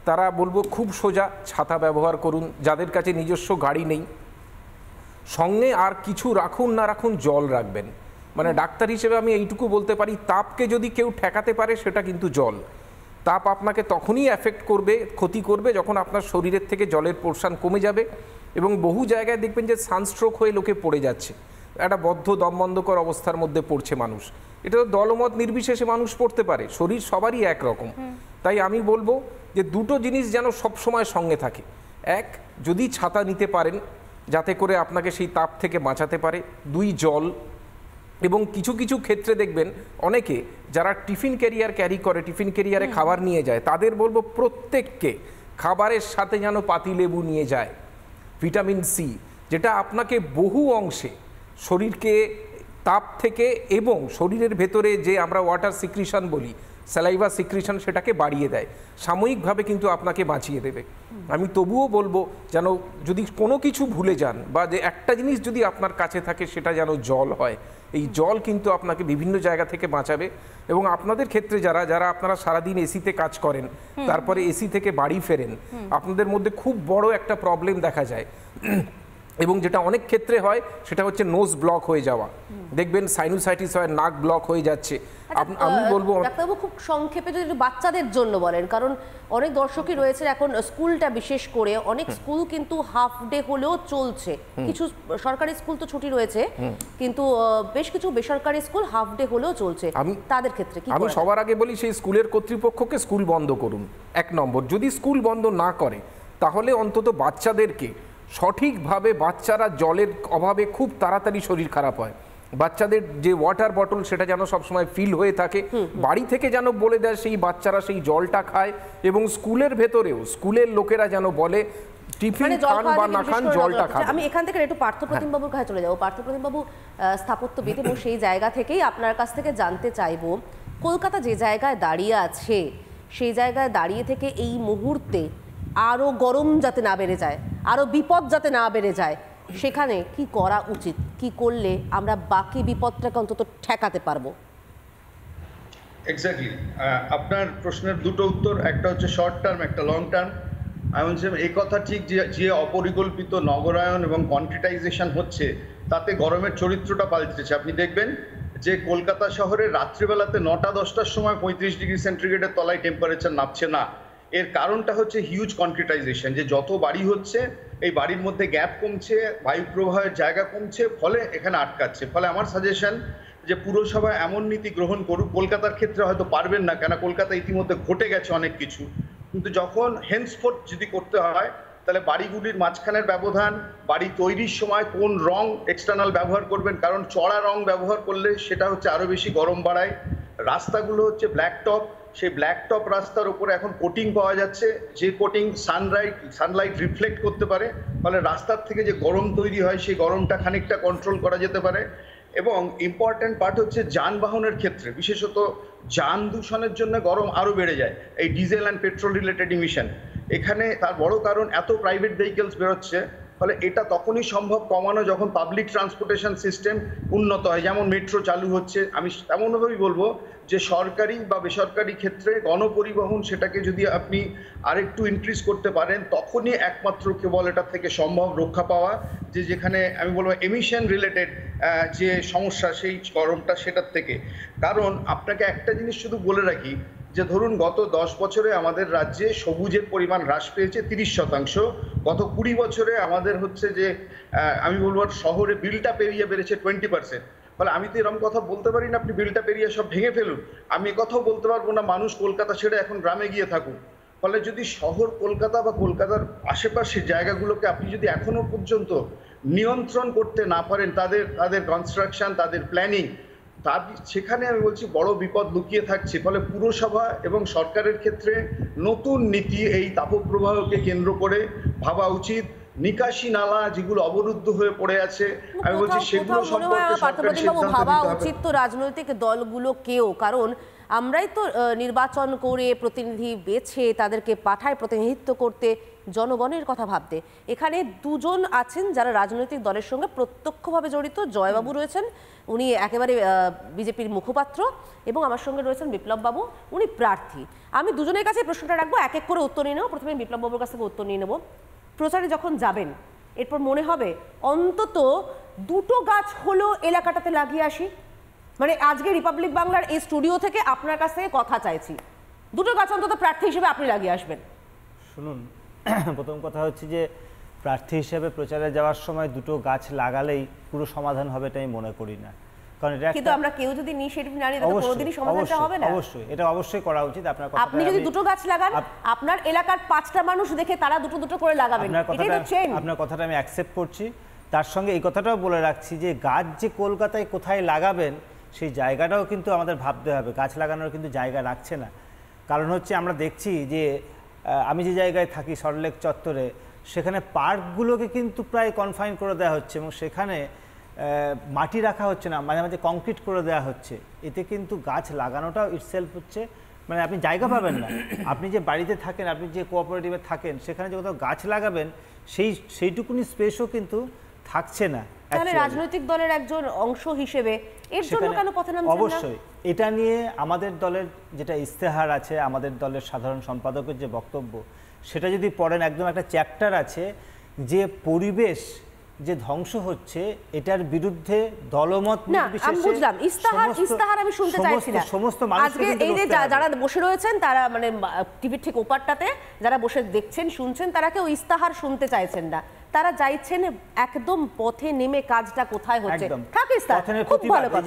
তারা বলবো খুব সোজা ছাতা ব্যবহার করুন। যাদের কাছে নিজস্ব গাড়ি নেই, সঙ্গে আর কিছু রাখুন না রাখুন, জল রাখবেন। মানে ডাক্তার হিসেবে আমি এইটুকু বলতে পারি, তাপকে যদি কেউ ঠেকাতে পারে সেটা কিন্তু জল। তাপ আপনাকে তখনই এফেক্ট করবে, ক্ষতি করবে, যখন আপনার শরীরের থেকে জলের পোর্শন কমে যাবে। এবং বহু জায়গায় দেখবেন যে সানস্ট্রোক হয়ে লোকে পড়ে যাচ্ছে, একটা বদ্ধ দমবন্ধকর অবস্থার মধ্যে পড়ছে মানুষ। এটা তো দলমত নির্বিশেষে মানুষ পড়তে পারে, শরীর সবারই একরকম। তাই আমি বলবো যে দুটো জিনিস যেন সবসময় সঙ্গে থাকে। এক, যদি ছাতা নিতে পারেন যাতে করে আপনাকে সেই তাপ থেকে বাঁচাতে পারে। 2, জল। এবং কিছু কিছু ক্ষেত্রে দেখবেন অনেকে যারা টিফিন ক্যারিয়ার ক্যারি করে, টিফিন ক্যারিয়ারে খাবার নিয়ে যায়, তাদের বলবো প্রত্যেককে খাবারের সাথে যেন পাতিলেবু নিয়ে যায়, ভিটামিন সি, যেটা আপনাকে বহু অংশে শরীরকে তাপ থেকে এবং শরীরের ভেতরে যে আমরা ওয়াটার সিক্রিশন বলি, স্যালাইভা সিক্রিশন, সেটাকে বাড়িয়ে দেয়, সাময়িকভাবে কিন্তু আপনাকে বাঁচিয়ে দেবে। আমি তবুও বলবো যেন যদি কোনো কিছু ভুলে যান, বা যে একটা জিনিস যদি আপনার কাছে থাকে সেটা যেন জল হয়। এই জল কিন্তু আপনাকে বিভিন্ন জায়গা থেকে বাঁচাবে। এবং আপনাদের ক্ষেত্রে যারা যারা আপনারা সারাদিন এসিতে কাজ করেন, তারপরে এসি থেকে বাড়ি ফেরেন, আপনাদের মধ্যে খুব বড় একটা প্রবলেম দেখা যায়, এবং যেটা অনেক ক্ষেত্রে হয় সেটা হচ্ছে নোজ ব্লক হয়ে যাওয়া। দেখবেন সাইনোসাইটিস হয়, নাক ব্লক হয়ে যাচ্ছে। আমি বলবো ডাক্তারবাবু, খুব সংক্ষেপে যদি বাচ্চাদের জন্য বলেন, কারণ অনেক দর্শকই রয়েছে এখন, স্কুলটা বিশেষ করে অনেক স্কুল কিন্তু হাফ ডে হলেও চলছে। কিছু সরকারি স্কুল তো ছুটি রয়েছে, কিন্তু বেশ কিছু বেসরকারি স্কুল হাফ ডে হলেও চলছে। তাদের ক্ষেত্রে কি? আমি সবার আগে বলি, সেই স্কুলের কর্তৃপক্ষকে স্কুল বন্ধ করুন। 1 নম্বর, যদি স্কুল বন্ধ না করে তাহলে অন্তত বাচ্চাদেরকে সঠিকভাবে, বাচ্চারা জলের অভাবে খুব তাড়াতাড়ি শরীর খারাপ হয়, বাচ্চাদের যে ওয়াটার বটল সেটা যেন সবসময় ফিল হয়ে থাকে, বাড়ি থেকে যেন বলে দেয় সেই বাচ্চারা সেই জলটা খায়। এবং স্কুলের ভেতরেও স্কুলের লোকেরা যেন বলে টিফিন খান বা না খান, জলটা খান। আমি এখান থেকে একটু পার্থপ্রতিম বাবুর কাছে চলে যাবো। পার্থপ্রতিম বাবু স্থাপত্যবিদ, এবং সেই জায়গা থেকেই আপনার কাছ থেকে জানতে চাইবো, কলকাতা যে জায়গায় দাঁড়িয়ে আছে সেই জায়গায় দাঁড়িয়ে থেকে এই মুহূর্তে আরও গরম যাতে না বেড়ে যায়, আরও বিপদ যাতে না বেড়ে যায়, সেখানে কি করা উচিত? কি করলে আমরা বাকি বিপদটাকে অন্তত ঠেকাতে পারবো? এক্স্যাক্টলি, আপনার প্রশ্নের দুটো উত্তর, একটা হচ্ছে শর্ট টার্ম, একটা লং টার্ম। আমি বলছিলাম এই কথা ঠিক যে অপরিকল্পিত নগরায়ন এবং কনক্রিটাইজেশন হচ্ছে, তাতে গরমের চরিত্রটা পাল্টেছে। আপনি দেখবেন যে কলকাতা শহরে রাত্রিবেলাতে 9টা-10টার সময় 35 ডিগ্রি সেন্টিগ্রেডের তলায় টেম্পারেচার নামছে না। এর কারণটা হচ্ছে হিউজ কনক্রিটাইজেশন, যে যত বাড়ি হচ্ছে এই বাড়ির মধ্যে গ্যাপ কমছে, বায়ু প্রবাহের জায়গা কমছে, ফলে এখানে আটকাচ্ছে। ফলে আমার সাজেশন যে পুরসভা এমন নীতি গ্রহণ করুক। কলকাতার ক্ষেত্রে হয়তো পারবেন না, কেন কলকাতা ইতিমধ্যে ঘটে গেছে অনেক কিছু, কিন্তু যখন হেন্সফোর্থ যদি করতে হয়, তাহলে বাড়িগুলির মাঝখানের ব্যবধান, বাড়ি তৈরির সময় কোন রং এক্সটার্নাল ব্যবহার করবেন, কারণ চড়া রং ব্যবহার করলে সেটা হচ্ছে আরও বেশি গরম বাড়ায়। রাস্তাগুলো হচ্ছে ব্ল্যাক টপ, সেই ব্ল্যাক টপ রাস্তার উপরে এখন কোটিং পাওয়া যাচ্ছে, যে কোটিং সানলাইট রিফ্লেক্ট করতে পারে, ফলে রাস্তার থেকে যে গরম তৈরি হয় সেই গরমটা খানিকটা কন্ট্রোল করা যেতে পারে। এবং ইম্পর্ট্যান্ট পার্ট হচ্ছে যানবাহনের ক্ষেত্রে, বিশেষত যান দূষণের জন্য গরম আরও বেড়ে যায়, এই diesel and petrol related emission. এখানে তার বড় কারণ এত প্রাইভেট ভেহিকেলস বেরোচ্ছে, ফলে এটা তখনই সম্ভব কমানো যখন পাবলিক ট্রান্সপোর্টেশন সিস্টেম উন্নত হয়, যেমন মেট্রো চালু হচ্ছে। আমি এমনভাবেই বলবো যে সরকারি বা বেসরকারি ক্ষেত্রে গণপরিবহন, সেটাকে যদি আপনি আরেকটু ইনক্রিজ করতে পারেন, তখনই একমাত্র কেবল এটা থেকে সম্ভব রক্ষা পাওয়া, যে যেখানে আমি বলবো এমিশন রিলেটেড যে সমস্যা সেই গরমটা সেটার থেকে। কারণ আপনাকে একটা জিনিস শুধু বলে রাখি, যে ধরুন গত 10 বছরে আমাদের রাজ্যে সবুজের পরিমাণ হ্রাস পেয়েছে 30%, গত 20 বছরে আমাদের হচ্ছে যে আমি বলবো শহরে বিলটা পেরিয়ে বেড়েছে 20%। ফলে আমি তো এরকম কথা বলতে পারি না আপনি বিলটা পেরিয়ে সব ভেঙে ফেলুন, আমি কথাও বলতে পারবো না মানুষ কলকাতা ছেড়ে এখন গ্রামে গিয়ে থাকুন। ফলে যদি শহর কলকাতা বা কলকাতার আশেপাশের জায়গাগুলোকে আপনি যদি এখনো পর্যন্ত নিয়ন্ত্রণ করতে না পারেন, তাদের কনস্ট্রাকশন, তাদের প্ল্যানিং, তার সেখানে আমি বলছি বড় বিপদ লুকিয়ে থাকছে। ফলে পুরসভা এবং সরকারের ক্ষেত্রে নতুন নীতি এই তাপপ্রবাহকে কেন্দ্র করে ভাবা উচিত। নিকাশি নালা যেগুলো অবরুদ্ধ হয়ে পড়ে আছে, আমি বলছি সেগুলো সম্পর্কে সরকারের সিদ্ধান্ত ভাবা নিতে হবে। উচিত তো রাজনৈতিক দলগুলোকেও, কারণ আমরাই তো নির্বাচন করে প্রতিনিধি বেছে তাদেরকে পাঠায় প্রতিনিধিত্ব করতে, জনগণের কথা ভাবতে। এখানে দুজন আছেন যারা রাজনৈতিক দলের সঙ্গে প্রত্যক্ষভাবে জড়িত। জয়বাবু রয়েছেন, উনি একেবারে বিজেপির মুখপাত্র, এবং আমার সঙ্গে রয়েছেন বিপ্লব বাবু, উনি প্রার্থী। আমি দুজনের কাছে প্রশ্নটা রাখবো, এক এক করে উত্তর নিয়ে নেবো। প্রথমে বিপ্লব বাবুর কাছ থেকে উত্তর নিয়ে নেবো। প্রচারে যখন যাবেন এরপর মনে হবে অন্তত দুটো গাছ হলো এলাকাটাতে লাগিয়ে আসি, মানে আজকে রিপাবলিক বাংলার এই স্টুডিও থেকে আপনার কাছ থেকে কথা চাইছি, দুটো গাছ অন্তত প্রার্থী হিসেবে আপনি লাগিয়ে আসবেন। শুনুন, প্রথম কথা হচ্ছে যে প্রার্থী হিসেবে প্রচারে যাওয়ার সময় দুটো গাছ লাগালেই পুরো সমাধান হবে এটা আমি মনে করি না, কারণ এটা কিন্তু আমরা কেউ যদি ইনিশিয়েটিভ না নিই তাহলে কোনোদিনই সমাধানটা হবে না। অবশ্যই এটা অবশ্যই করা উচিত। আপনার কথা, আপনি যদি দুটো গাছ লাগান, আপনার এলাকার 5টা মানুষ দেখে তারা দুটো দুটো করে লাগাবেন, এটাই তো চেইন। আপনার কথাটা আমি অ্যাকসেপ্ট করছি, তার সঙ্গে এই কথাটাও বলে রাখছি যে গাছ যে কলকাতায় কোথায় লাগাবেন সেই জায়গাটাও কিন্তু আমাদের ভাবতে হবে। গাছ লাগানোর কিন্তু জায়গা রাখছে না, কারণ হচ্ছে আমরা দেখছি যে আমি যে জায়গায় থাকি সল্টলেক চত্বরে, সেখানে পার্কগুলোকে কিন্তু প্রায় কনফাইন করে দেওয়া হচ্ছে এবং সেখানে মাটি রাখা হচ্ছে না, মাঝে মাঝে কংক্রিট করে দেওয়া হচ্ছে। এতে কিন্তু গাছ লাগানোটাও ইটসেলফ হচ্ছে, মানে আপনি জায়গা পাবেন না। আপনি যে বাড়িতে থাকেন, আপনি যে কোঅপারেটিভে থাকেন, সেখানে যে কোথাও গাছ লাগাবেন সেইটুকুনি স্পেসও কিন্তু থাকছে না। তাহলে রাজনৈতিক দলের একজন অংশ হিসেবে এর জন্য কেন পথে নামছেন না? অবশ্যই এটা নিয়ে আমাদের দলের যেটা ইস্তেহার আছে, আমাদের দলের সাধারণ সম্পাদকের যে বক্তব্য, সেটা যদি পড়েন একদম একটা চ্যাপ্টার আছে যে পরিবেশ যে ধ্বংস হচ্ছে এটার বিরুদ্ধে দলমত নির্বিশেষে আমি বুঝলাম, ইস্তাহার আমি শুনতে চাইছি না। সমস্ত মানুষ আজকে এই যে যারা বসে রয়েছেন তারা, মানে টিভির ঠিক ওপারটাতে যারা বসে দেখছেন শুনছেন, তারা কেউ ইস্তাহার শুনতে চাইছেন না, তারা চাইছেন একদম পথে নেমে কাজটা কোথায় হচ্ছে।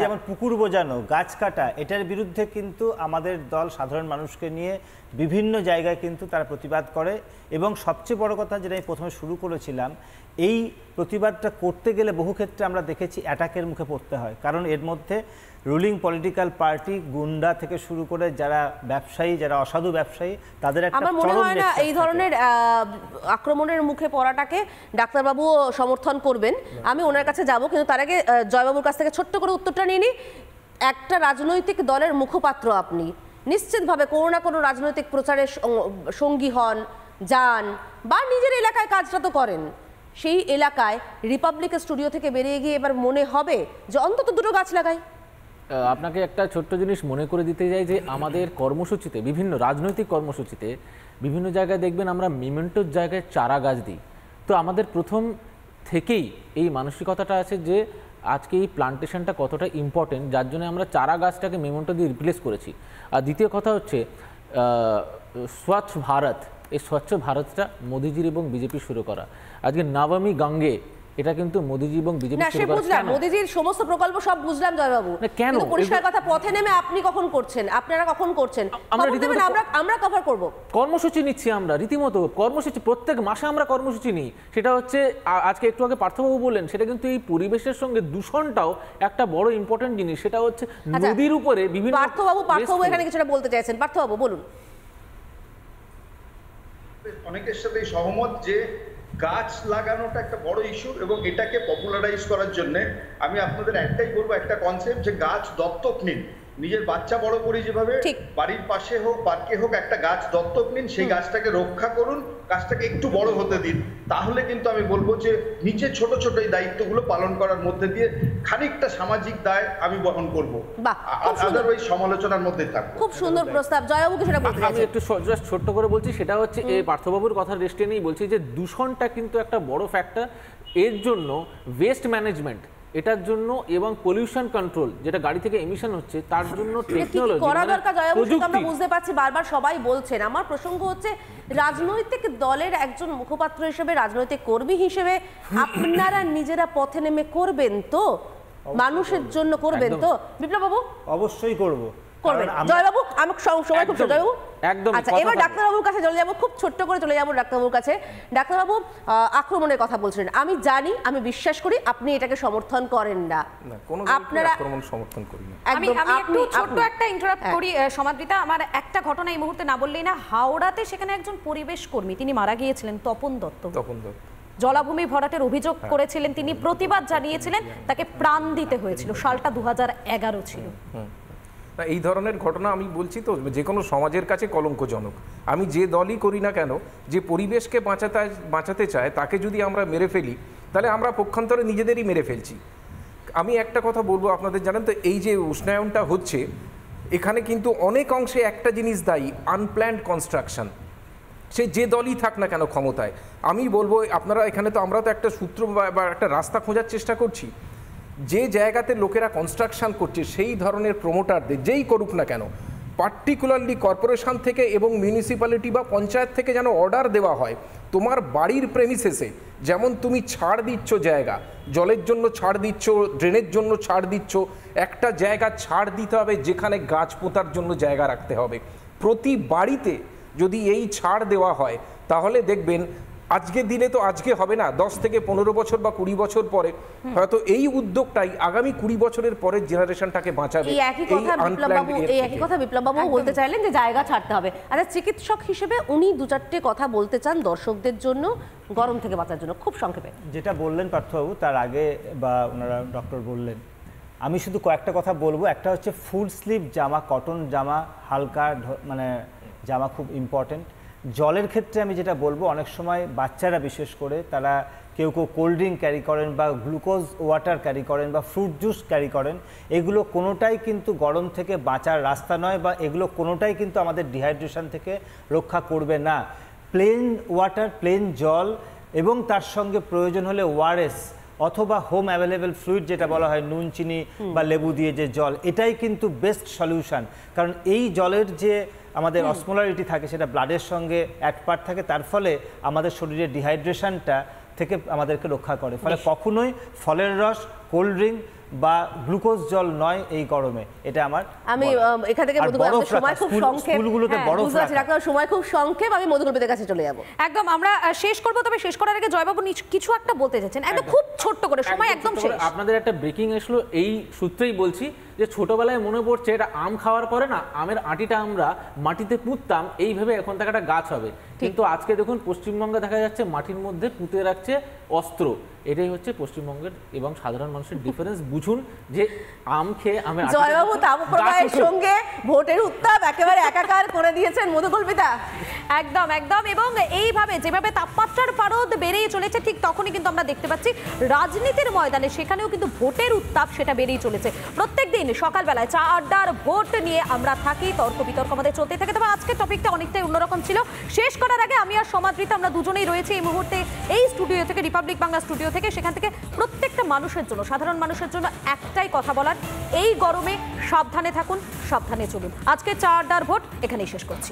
যেমন পুকুর বোজানো, গাছ কাটা, এটার বিরুদ্ধে কিন্তু আমাদের দল সাধারণ মানুষকে নিয়ে বিভিন্ন জায়গায় কিন্তু তারা প্রতিবাদ করে। এবং সবচেয়ে বড় কথা যেটা আমি প্রথমে শুরু করেছিলাম, এই প্রতিবাদটা করতে গেলে বহু ক্ষেত্রে আমরা দেখেছি অ্যাটাকের মুখে পড়তে হয়, কারণ এর মধ্যে রুলিং পলিটিক্যাল পার্টি, গুন্ডা থেকে শুরু করে যারা ব্যবসায়ী, যারা অসাধু ব্যবসায়ী, তাদের একটা আমার মনে হয় না এই ধরনের আক্রমণের মুখে পড়াটাকে ডাক্তারবাবু সমর্থন করবেন। আমি ওনার কাছে যাব, কিন্তু তার আগে জয়বাবুর কাছ থেকে ছোট্ট করে উত্তরটা নিয়ে নিই। একটা রাজনৈতিক দলের মুখপাত্র আপনি, নিশ্চিতভাবে কোনো না কোনো রাজনৈতিক প্রচারের সঙ্গী হন, যান, বা নিজের এলাকায় কাজটা তো করেন। সেই এলাকায় রিপাবলিক স্টুডিও থেকে বেরিয়ে গিয়ে এবার মনে হবে যে অন্তত দুটো গাছ লাগাই। আপনাকে একটা ছোট্ট জিনিস মনে করে দিতে যাই যে আমাদের কর্মসূচিতে, বিভিন্ন রাজনৈতিক কর্মসূচিতে বিভিন্ন জায়গায় দেখবেন আমরা মেমেন্টোর জায়গায় চারা গাছ দিই। তো আমাদের প্রথম থেকেই এই মানসিকতাটা আছে যে আজকে এই প্লান্টেশনটা কতটা ইম্পর্টেন্ট, যার জন্য আমরা চারা গাছটাকে মেমেন্টো দিয়ে রিপ্লেস করেছি। আর দ্বিতীয় কথা হচ্ছে স্বচ্ছ ভারত, এই স্বচ্ছ ভারতটা মোদিজির এবং বিজেপি শুরু করা। আজকে নবমী গঙ্গে, এটা কিন্তু মোদিজি এবং বিজেপি শুরু করা। বুঝলাম মোদিজির সমস্ত প্রকল্প সব বুঝলাম জয়বাবু, কেন পরিষ্কার কথা পথে নেমে আপনি কখন করছেন, আপনারা কখন করছেন, আমরা কভার করব। কর্মসূচি নিচ্ছি আমরা, রীতিমতো কর্মসূচি, প্রত্যেক মাসে আমরা কর্মসূচি নিই। সেটা হচ্ছে আজকে একটু আগে পার্থবাবু বললেন, সেটা কিন্তু এই পরিবেশের সঙ্গে দূষণটাও একটা বড় ইম্পর্টেন্ট জিনিস। সেটা হচ্ছে নদীর উপরে বিভিন্ন। পার্থবাবু এখানে কিছুটা বলতে চাইছেন, পার্থবাবু বলুন। অনেকের সাথে সহমত যে গাছ লাগানোটা একটা বড় ইস্যু, এবং এটাকে পপুলারাইজ করার জন্য আমি আপনাদের একটাই বলবো, একটা কনসেপ্ট যে গাছ দত্তক নিন। নিজের বাচ্চা বড় করি যেভাবে, বাড়ির পাশে হোক, পার্কে হোক, একটা গাছ দত্তক নিন, সেই গাছটাকে রক্ষা করুন, গাছটাকে একটু বড় হতে দিন। তাহলে কিন্তু আমি বলবো যে নিজের ছোট ছোট এই দায়িত্বগুলো পালন করার মধ্যে দিয়ে খানিকটা সামাজিক দায় আমি বহন করবো, আদারওয়াইজ সমালোচনার মধ্যে থাকবো। খুব সুন্দর প্রস্তাব। জয়বাবু সেটা বলতে আমি একটু জাস্ট ছোট্ট করে বলছি, সেটা হচ্ছে এই পার্থবাবুর কথা রেস্টে নিয়েই বলছি যে দূষণটা কিন্তু একটা বড় ফ্যাক্টর। এর জন্য ওয়েস্ট ম্যানেজমেন্ট, এটার জন্য, এবং পলিউশন কন্ট্রোল, যেটা গাড়ি থেকে এমিশন হচ্ছে, তার জন্য টেকনোলজি করা দরকার। আমরা বুঝতে পারছি, বারবার সবাই বলছেন। আমার প্রসঙ্গ হচ্ছে রাজনৈতিক দলের একজন মুখপাত্র হিসেবে, রাজনৈতিক কর্মী হিসেবে আপনারা নিজেরা পথে নেমে করবেন তো, মানুষের জন্য করবেন তো? বিপ্লব বাবু অবশ্যই করব, করবেন। জয়বাবু আমি সময় খুব জয়বাবু একদম। আচ্ছা, এবার ডাক্তারবাবুর কাছে চলে যাবো, খুব ছোট্ট করে চলে যাবো ডাক্তারবাবুর কাছে। ডাক্তারবাবু, আক্রমণের কথা বলছিলেন, আমি জানি, আমি বিশ্বাস করি আপনি এটাকে সমর্থন করেন না। আপনারা আক্রমণ সমর্থন করি না। আমি একটু ছোট্ট একটা ইন্টারাপ্ট করি সমাদৃতা, আমার একটা ঘটনা এই মুহূর্তে না বললেই না। হাওড়াতে সেখানে একজন পরিবেশ কর্মী, তিনি মারা গিয়েছিলেন, তপন দত্ত। জলাভূমি ভরাটের অভিযোগ করেছিলেন, তিনি প্রতিবাদ জানিয়েছিলেন, তাকে প্রাণ দিতে হয়েছিল। সালটা 2011 ছিল। এই ধরনের ঘটনা আমি বলছি তো যে কোনো সমাজের কাছে কলঙ্কজনক। আমি যে দলই করি না কেন, যে পরিবেশকে বাঁচাতে চায় তাকে যদি আমরা মেরে ফেলি, তাহলে আমরা পক্ষান্তরে নিজেদেরই মেরে ফেলছি। আমি একটা কথা বলবো আপনাদের, জানেন তো, এই যে উষ্ণায়নটা হচ্ছে, এখানে কিন্তু অনেক অংশে একটা জিনিস দায়ী, আনপ্ল্যান্ড কনস্ট্রাকশন। সে যে দলই থাক না কেন ক্ষমতায়, আমি বলবো আপনারা এখানে তো, আমরা তো একটা সূত্র বা একটা রাস্তা খোঁজার চেষ্টা করছি। যে জায়গাতে লোকেরা কনস্ট্রাকশন করছে সেই ধরনের প্রমোটারদের, যেই করুক না কেন, পার্টিকুলারলি কর্পোরেশন থেকে এবং মিউনিসিপ্যালিটি বা পঞ্চায়েত থেকে যেন অর্ডার দেওয়া হয়, তোমার বাড়ির প্রেমিসেসে যেমন তুমি ছাড় দিচ্ছ, জায়গা জলের জন্য ছাড় দিচ্ছ, ড্রেনের জন্য ছাড় দিচ্ছ, একটা জায়গা ছাড় দিতে হবে যেখানে গাছ পোঁতার জন্য জায়গা রাখতে হবে। প্রতি বাড়িতে যদি এই ছাড় দেওয়া হয়, তাহলে দেখবেন আজকে দিলে তো আজকে হবে না, 10 থেকে 15 বছর বা 20 বছর পরে হয়তো এই উদ্যোগটাই আগামী 20 বছরের পরের জেনারেশনটাকে বাঁচাবে। এই একই কথা বিপ্লববাবু বলতে চাইলেন যে জায়গা ছাড়তে হবে। আচ্ছা, চিকিৎসক হিসেবে উনি 2-4টে কথা বলতে চান দর্শকদের জন্য, গরম থেকে বাঁচার জন্য, খুব সংক্ষেপে। যেটা বললেন পার্থবাবু, তার আগে বা ওনারা ডক্টর বললেন, আমি শুধু কয়েকটা কথা বলবো। একটা হচ্ছে ফুল স্লিভ জামা, কটন জামা, হালকা মানে জামা খুব ইম্পর্টেন্ট। জলের ক্ষেত্রে আমি যেটা বলবো, অনেক সময় বাচ্চারা বিশেষ করে তারা কেউ কোল্ড ড্রিঙ্ক ক্যারি করেন বা গ্লুকোজ ওয়াটার ক্যারি করেন বা ফ্রুট জুস ক্যারি করেন, এগুলো কোনোটাই কিন্তু গরম থেকে বাঁচার রাস্তা নয়, বা এগুলো কোনোটাই কিন্তু আমাদের ডিহাইড্রেশন থেকে রক্ষা করবে না। প্লেন ওয়াটার, প্লেন জল, এবং তার সঙ্গে প্রয়োজন হলে ওআরএস অথবা হোম অ্যাভেলেবেল ফ্লুইড, যেটা বলা হয় নুন চিনি বা লেবু দিয়ে যে জল, এটাই কিন্তু বেস্ট সলিউশন। কারণ এই জলের যে আমাদের অসমোলারিটি থাকে, সেটা ব্লাডের সঙ্গে অ্যাটপার্ট থাকে, তার ফলে আমাদের শরীরের ডিহাইড্রেশনটা থেকে আমাদেরকে রক্ষা করে। ফলে কখনোই ফলের রস, কোল্ড ড্রিঙ্ক বা গ্লুকোজ জল নয় এই গরমে। এটা আমার, আমি এখান থেকে সময় খুব সংক্ষেপ, স্কুলগুলোতে বড় সময় খুব সংক্ষেপ, আমি মধুকল্পিতের কাছে চলে যাব। একদম আমরা শেষ করব, তবে শেষ করার আগে জয়বাবু কিছু একটা বলতে চাচ্ছেন, একদম খুব ছোট্ট করে, সময় একদম শেষ। আপনাদের একটা ব্রেকিং এসলো, এই সূত্রেই বলছি যে ছোটবেলায় মনে পড়ছে, এটা আম খাওয়ার পরে না আমের আটিটা আমরা মাটিতে পুঁততাম, এইভাবে এখন থেকে একটা গাছ হবে। কিন্তু আজকে দেখুন পশ্চিমবঙ্গে দেখা যাচ্ছে মাটির মধ্যে পুঁতে রাখছে অস্ত্র। এটাই হচ্ছে পশ্চিমবঙ্গের এবং সাধারণ মানুষের ডিফারেন্স। বুঝুন যে আম খেয়ে আমি জয়বাবু তাপপ্রবাহের সঙ্গে ভোটের উত্তাপ একেবারে একাকার করে দিয়েছেন মধুকল্পিতা। একদম একদম। এবং এইভাবে যেভাবে তাপমাত্রার পারদ বেড়েই চলেছে, ঠিক তখনই কিন্তু আমরা দেখতে পাচ্ছি রাজনীতির ময়দানে সেখানেও কিন্তু ভোটের উত্তাপ সেটা বেড়েই চলেছে। প্রত্যেকদিন সকালবেলায় চা আড্ডার ভোট নিয়ে আমরা থাকি, তর্ক বিতর্ক আমাদের চলতে থাকে। তবে আজকের টপিকটা অনেকটাই অন্যরকম ছিল। শেষ করার আগে আমি আর সমাদৃতা আমরা দুজনেই রয়েছে এই মুহূর্তে এই স্টুডিও থেকে, রিপাবলিক বাংলা স্টুডিও থেকে। সেখান থেকে প্রত্যেকটা মানুষের জন্য, সাধারণ মানুষের জন্য একটাই কথা বলার, এই গরমে সাবধানে থাকুন, সাবধানে চলুন। আজকে চা আড্ডার ভোট এখানেই শেষ করছি।